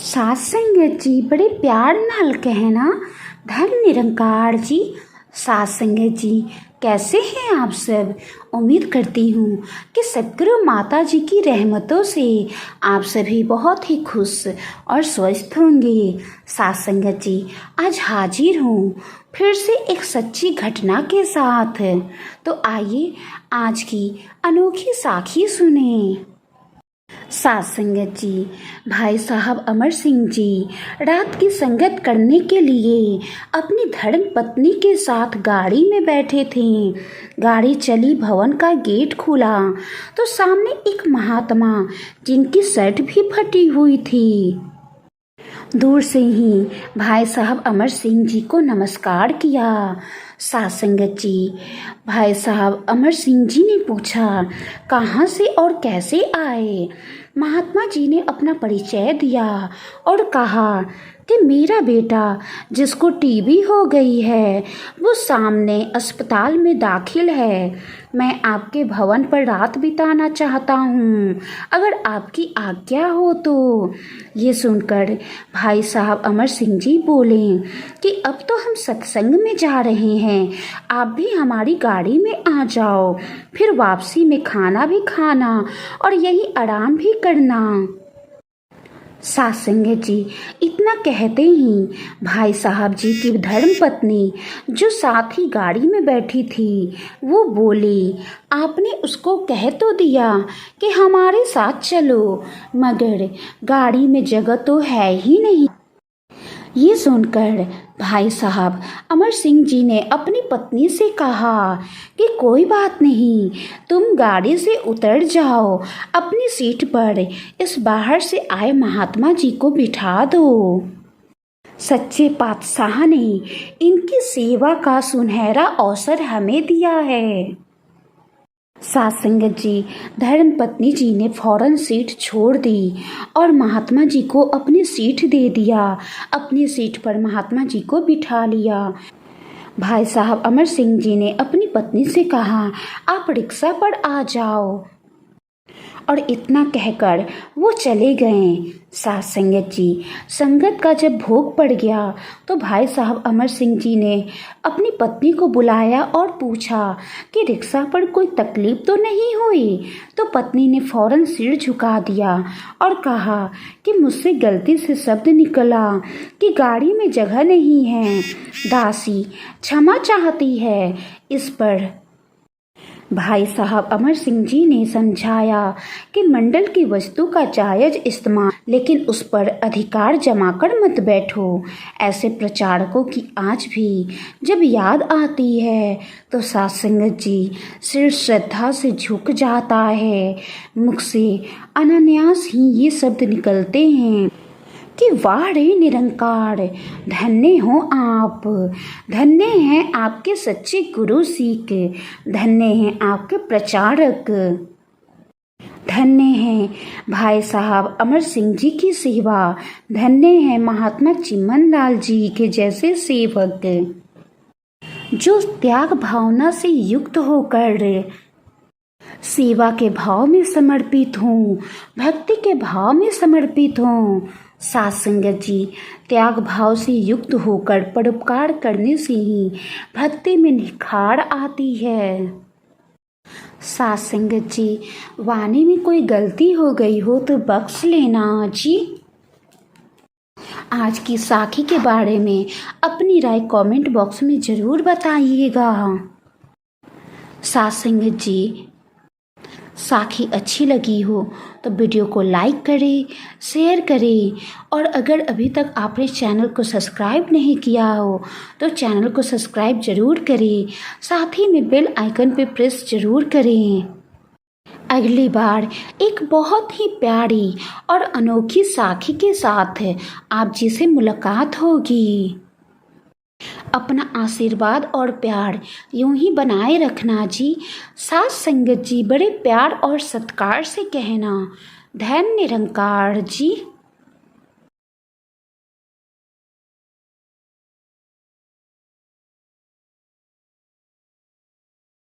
सास संगत जी बड़े प्यार नाल कहना। धन निरंकार जी। सास संगत जी कैसे हैं आप सब। उम्मीद करती हूँ कि सद्गुरु माता जी की रहमतों से आप सभी बहुत ही खुश और स्वस्थ होंगे। सास संगत जी आज हाजिर हूँ फिर से एक सच्ची घटना के साथ। तो आइए आज की अनोखी साखी सुने। सास संगत जी भाई साहब अमर सिंह जी रात की संगत करने के लिए अपनी धर्म पत्नी के साथ गाड़ी में बैठे थे। गाड़ी चली, भवन का गेट खुला तो सामने एक महात्मा जिनकी शर्ट भी फटी हुई थी। दूर से ही भाई साहब अमर सिंह जी को नमस्कार किया। सास संगत जी भाई साहब अमर सिंह जी ने पूछा, कहाँ से और कैसे आए। महात्मा जी ने अपना परिचय दिया और कहा कि मेरा बेटा जिसको टीबी हो गई है वो सामने अस्पताल में दाखिल है। मैं आपके भवन पर रात बिताना चाहता हूँ, अगर आपकी आज्ञा हो तो। ये सुनकर भाई साहब अमर सिंह जी बोले कि अब तो हम सत्संग में जा रहे हैं, आप भी हमारी गाड़ी में आ जाओ, फिर वापसी में खाना भी खाना और यही आराम भी करना। सास संगत जी इतना कहते ही भाई साहब जी की धर्म पत्नी जो साथ ही गाड़ी में बैठी थी वो बोली, आपने उसको कह तो दिया कि हमारे साथ चलो, मगर गाड़ी में जगह तो है ही नहीं। ये सुनकर भाई साहब अमर सिंह जी ने अपनी पत्नी से कहा कि कोई बात नहीं, तुम गाड़ी से उतर जाओ, अपनी सीट पर इस बाहर से आए महात्मा जी को बिठा दो। सच्चे पातशाह ने इनकी सेवा का सुनहरा अवसर हमें दिया है। सास संगत जी धर्म पत्नी जी ने फौरन सीट छोड़ दी और महात्मा जी को अपनी सीट दे दिया। अपनी सीट पर महात्मा जी को बिठा लिया। भाई साहब अमर सिंह जी ने अपनी पत्नी से कहा, आप रिक्शा पर आ जाओ, और इतना कहकर वो चले गए। सास संगत जी संगत का जब भोग पड़ गया तो भाई साहब अमर सिंह जी ने अपनी पत्नी को बुलाया और पूछा कि रिक्शा पर कोई तकलीफ तो नहीं हुई। तो पत्नी ने फौरन सिर झुका दिया और कहा कि मुझसे गलती से शब्द निकला कि गाड़ी में जगह नहीं है, दासी क्षमा चाहती है। इस पर भाई साहब अमर सिंह जी ने समझाया कि मंडल की वस्तु का जायज इस्तेमाल, लेकिन उस पर अधिकार जमाकर मत बैठो। ऐसे प्रचारकों की आज भी जब याद आती है तो सास संगत जी सिर श्रद्धा से झुक जाता है। मुख से अनायास ही ये शब्द निकलते हैं कि वाह रे निरंकार, धन्य हो आप, धन्य हैं आपके सच्चे गुरु सिख, धन्य हैं आपके प्रचारक, धन्य हैं भाई साहब अमर सिंह जी की सेवा, धन्य हैं महात्मा चिमन लाल जी के जैसे सेवक जो त्याग भावना से युक्त होकर सेवा के भाव में समर्पित हूँ, भक्ति के भाव में समर्पित हूँ। सास संगत जी त्याग भाव से युक्त होकर परोपकार करने से ही भक्ति में निखार आती है। सास संगत जी वाणी में कोई गलती हो गई हो तो बख्श लेना जी। आज की साखी के बारे में अपनी राय कमेंट बॉक्स में ज़रूर बताइएगा। सास संगत जी साखी अच्छी लगी हो तो वीडियो को लाइक करें, शेयर करें, और अगर अभी तक आपने चैनल को सब्सक्राइब नहीं किया हो तो चैनल को सब्सक्राइब ज़रूर करें, साथ ही में बेल आइकन पे प्रेस ज़रूर करें। अगली बार एक बहुत ही प्यारी और अनोखी साखी के साथ आप जी से मुलाकात होगी। अपना आशीर्वाद और प्यार यूं ही बनाए रखना जी। सास संगत जी बड़े प्यार और सत्कार से कहना, धन्य निरंकार जी।